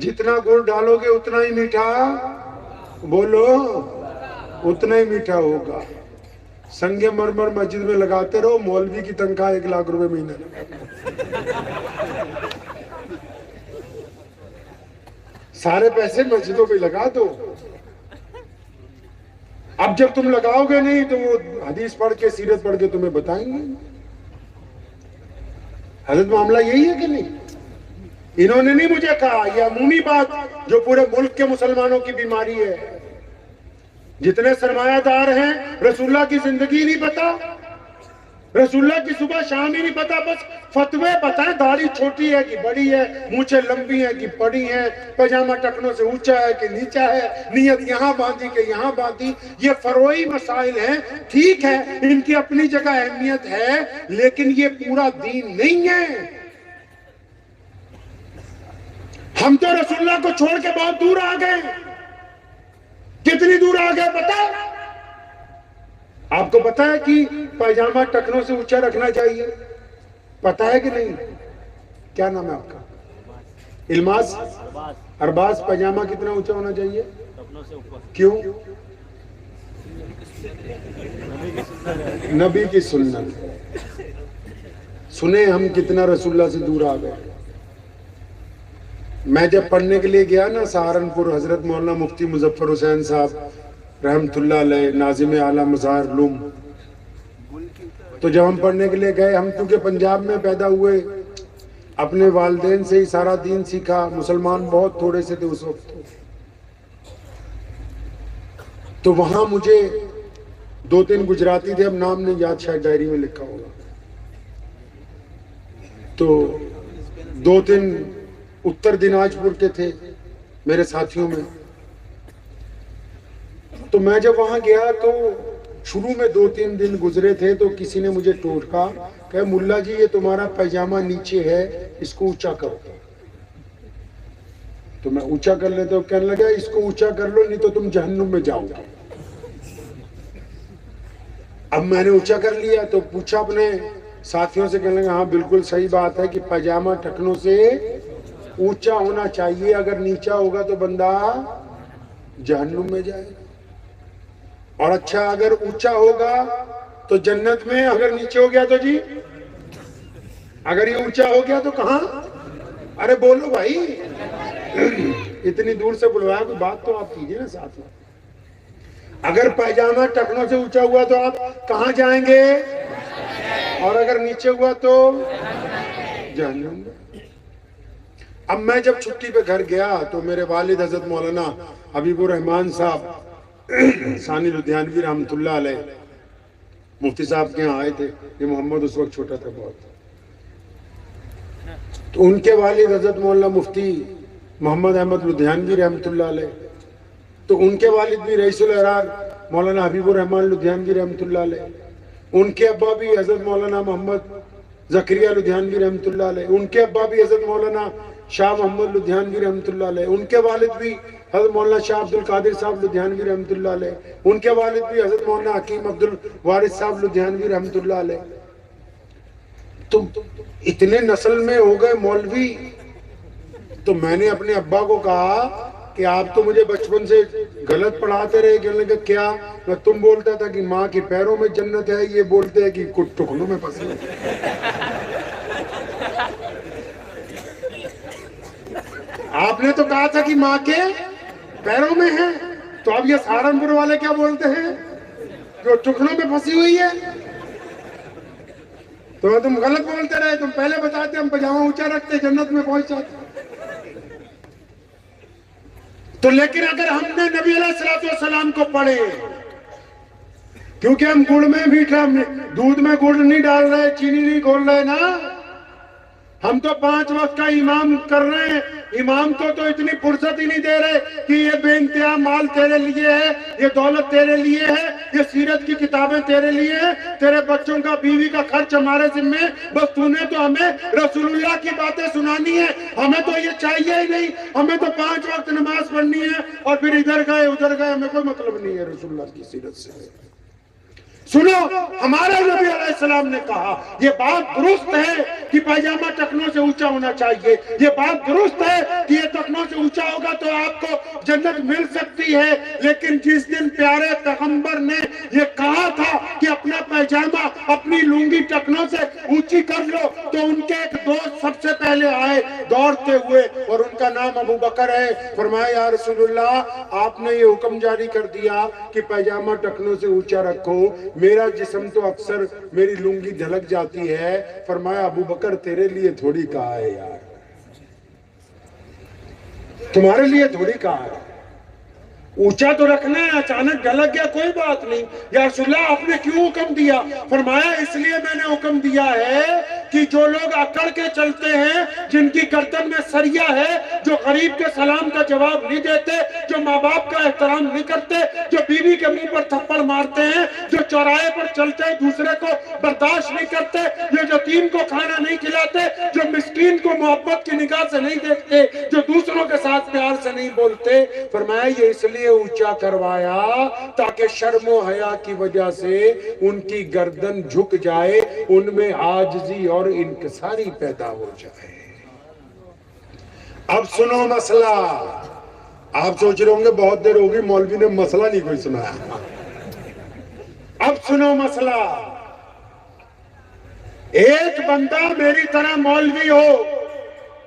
جتنا گڑ ڈالو گے اتنا ہی میٹھا، بولو اتنا ہی میٹھا ہوگا۔ سنگ مرمر مسجد میں لگاتے رہو، مولوی کی تنخواہ 1 لاکھ روپے مہینہ سارے پیسے مسجدوں پہ لگا دو۔ اب جب تم لگاؤ گے نہیں تو وہ حدیث پڑھ کے سیرت پڑھ کے تمہیں بتائیں گے۔ حضرت معاملہ یہی ہے کہ نہیں؟ انہوں نے نہیں مجھے کہا، یہ عمومی بات جو پورے ملک کے مسلمانوں کی بیماری ہے۔ جتنے سرمایہ دار ہیں رسول اللہ کی زندگی نہیں پتا، رسول اللہ کی صبح شام ہی نہیں پتا، بس فتوے بتائیں، داڑھی چھوٹی ہے کہ بڑی ہے، مونچھیں لمبی ہیں کہ بڑی ہیں، پاجامہ ٹکنوں سے اونچا ہے کہ نیچا ہے، نیت یہاں باندھی کہ یہاں باندھی۔ یہ فروعی مسائل ہیں، ٹھیک ہے ان کی اپنی جگہ اہمیت ہے، لیکن یہ پورا دین نہیں ہے۔ ہم تو رسول اللہ کو چھوڑ کے بہت دور آ گئے۔ کتنی دور آ گئے پتا؟ آپ کو پتا ہے کہ پاجامہ ٹکنوں سے اونچا رکھنا چاہیے؟ پتا ہے کہ نہیں؟ کیا نام ہے آپ کا؟ الماس ارباز۔ پاجامہ کتنا اونچا ہونا چاہیے؟ کیوں؟ نبی کی سنت۔ سنیں ہم کتنا رسول اللہ سے دور آ گئے۔ میں جب پڑھنے کے لیے گیا نا سہارنپور، حضرت مولانا مفتی مظفر حسین صاحب رحمت اللہ علیہ، ناظم اعلیٰ مظاہر علوم، تو جب ہم پڑھنے کے لیے گئے، ہم کیونکہ پنجاب میں پیدا ہوئے، اپنے والدین سے ہی سارا دین سیکھا، مسلمان بہت تھوڑے سے تھے اس وقت، تو وہاں مجھے 2-3 گجراتی تھے، اب نام نہیں یاد، شاید ڈائری میں لکھا ہوگا، تو 2-3 اتر دیناج پور کے تھے میرے ساتھیوں میں۔ تو میں جب وہاں گیا تو شروع میں 2-3 دن گزرے تھے تو کسی نے مجھے ٹوٹکا کہ ملا جی یہ تمہارا پاجامہ نیچے ہے، اس کو اونچا کرو۔ تو میں اونچا کر لیتا ہوں، کہنے لگا اس کو اونچا کر لو نہیں تو تم جہنم میں جاؤ گے۔ اب میں نے اونچا کر لیا تو پوچھا اپنے ساتھیوں سے، کہنے لگا ہاں بالکل صحیح بات ہے کہ پاجامہ ٹکنوں سے اونچا ہونا چاہیے، اگر نیچا ہوگا تو بندہ جہنم میں جائے گا، اور اچھا اگر اونچا ہوگا تو جنت میں، اگر نیچے ہو گیا تو جی، اگر یہ اونچا ہو گیا تو کہاں؟ ارے بولو بھائی، اتنی دور سے بلوایا، کوئی بات تو آپ کیجئے نا ساتھ میں۔ اگر پاجامہ ٹکنوں سے اونچا ہوا تو آپ کہاں جائیں گے، اور اگر نیچے ہوا تو جہنم میں۔ اب میں جب چھٹی پہ گھر گیا تو میرے والد حضرت مولانا حبیب الرحمان صاحب ثانی لدھیانوی رحمت اللہ علیہ مفتی صاحب کے یہاں آئے تھے، یہ محمد اس وقت چھوٹا تھا بہت، تو ان کے والد حضرت مولانا مفتی محمد احمد لدھیانوی رحمت اللہ علیہ، تو ان کے والد بھی رئیس الاحرار مولانا حبیب الرحمان لدھیانوی رحمت اللہ علیہ، ان کے ابا بھی حضرت مولانا محمد زکریا لدھیانوی رحمت اللہ علیہ، ان کے ابا بھی حضرت مولانا شاہ محمد لدھیانوی رحمت اللہ علیہ، ان کے والد بھی حضرت مولانا شاہ عبد القادر صاحب لدھیانوی رحمت اللہ علیہ، ان کے والد بھی حضرت مولانا حکیم عبد الوارث صاحب لدھیانوی رحمت اللہ علیہ۔ تو اتنے نسل میں ہو گئے مولوی، تو میں نے اپنے ابا کو کہا کہ آپ تو مجھے بچپن سے غلط پڑھاتے رہے، کہنے لگے کیا؟ میں تم بولتا تھا کہ ماں کے پیروں میں جنت ہے، یہ بولتے ہیں کہ کچھ ٹکنوں میں پھنسے۔ آپ نے تو کہا تھا کہ ماں کے پیروں میں ہے، تو اب یہ سہارنپور والے کیا بولتے ہیں؟ جو ٹکنوں میں پھنسی ہوئی ہے۔ تو تم غلط بولتے رہے، تم پہلے بتاتے ہم پاجامہ اونچا رکھتے جنت میں پہنچ جاتے۔ تو لیکن اگر ہم نے نبی علیہ السلام کو پڑھے، کیونکہ ہم گڑ میں میٹھا، دودھ میں گڑ نہیں ڈال رہے، چینی نہیں کھول رہے نا، ہم تو 5 وقت کا امام کر رہے ہیں، امام کو تو اتنی فرصت ہی نہیں دے رہے کہ یہ بے انتہا مال تیرے لیے ہے، یہ دولت تیرے لیے ہے، یہ سیرت کی کتابیں تیرے لیے ہیں، تیرے بچوں کا بیوی کا خرچ ہمارے ذمہ، بس تو نے تو ہمیں رسول اللہ کی باتیں سنانی ہے، ہمیں تو یہ چاہیے ہی نہیں، ہمیں تو 5 وقت نماز پڑھنی ہے، اور پھر ادھر گئے ادھر گئے، ہمیں کوئی مطلب نہیں ہے رسول اللہ کی سیرت سے۔ سنو، ہمارے نبی علیہ السلام نے کہا یہ بات درست ہے کہ پاجامہ ٹکنوں سے اونچا ہونا چاہیے، یہ بات درست ہے کہ یہ ٹکنوں سے اونچا اونچا ہوگا تو آپ کو جنت مل سکتی ہے، لیکن جس دن پیارے پیغمبر نے یہ کہا تھا کہ اپنا پیجامہ اپنی لنگی ٹکنوں سے اونچی کر لو، تو ان کے ایک دوست سب سے پہلے آئے دوڑتے ہوئے، اور ان کا نام ابو بکر ہے۔ فرمایا یا رسول اللہ، آپ نے یہ حکم جاری کر دیا کہ پیجامہ ٹکنوں سے اونچا رکھو، میرا جسم تو اکثر میری لنگی جھلک جاتی ہے۔ فرمایا ابو بکر تیرے لیے تھوڑی کہا ہے یار، تمہارے لیے تھوڑی کہا ہے، اونچا تو رکھنا ہے، اچانک جھلک گیا کوئی بات نہیں۔ یا رسول اللہ آپ نے کیوں حکم دیا؟ فرمایا اس لیے میں نے حکم دیا ہے کہ جو لوگ اکڑ کے چلتے ہیں، جن کی گردن میں سریا ہے، جو غریب کے سلام کا جواب نہیں دیتے، جو ماں باپ کا احترام نہیں کرتے، جو بیوی کے منہ پر تھپڑ مارتے ہیں، جو چوراہے پر چلتے دوسرے کو برداشت نہیں کرتے، جو یتیم کو کھانا نہیں کھلاتے، جو مسکین کو محبت کی نگاہ سے نہیں دیکھتے، جو دوسروں کے ساتھ پیار سے نہیں بولتے، فرمایا یہ اس لیے اونچا کروایا تاکہ شرم و حیا کی وجہ سے ان کی گردن جھک جائے، ان میں عاجزی اور انکساری پیدا ہو جائے۔ اب سنو مسئلہ، آپ سوچ رہے ہوں گے بہت دیر ہوگی مولوی نے مسئلہ نہیں کوئی سنایا۔ اب سنو مسئلہ، ایک بندہ میری طرح مولوی ہو،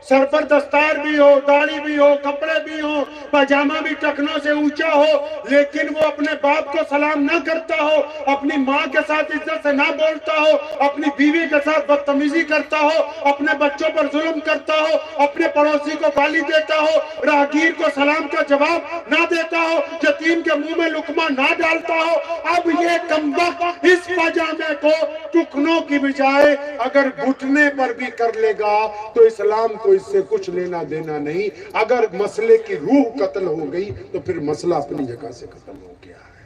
سر پر دستار بھی ہو، داڑھی بھی ہو، کپڑے بھی ہو، پاجامہ بھی ٹکنوں سے اونچا ہو، لیکن وہ اپنے باپ کو سلام نہ کرتا ہو، اپنی ماں کے ساتھ عزت سے نہ بولتا ہو، اپنی بیوی کے ساتھ بدتمیزی کرتا ہو، اپنے بچوں پر ظلم کرتا ہو، اپنے پڑوسی کو گالی دیتا ہو، راہگیر کو سلام کا جواب نہ دیتا ہو، یتیم کے منہ میں لقمہ نہ ڈالتا ہو، اب یہ کمبخت اس پاجامے کو ٹکنوں کی بجائے اگر گھٹنے پر بھی کر لے گا تو اسلام کو اس سے کچھ لینا دینا نہیں۔ اگر مسئلے کی روح قتل ہو گئی تو پھر مسئلہ اپنی جگہ سے ختم ہو گیا ہے۔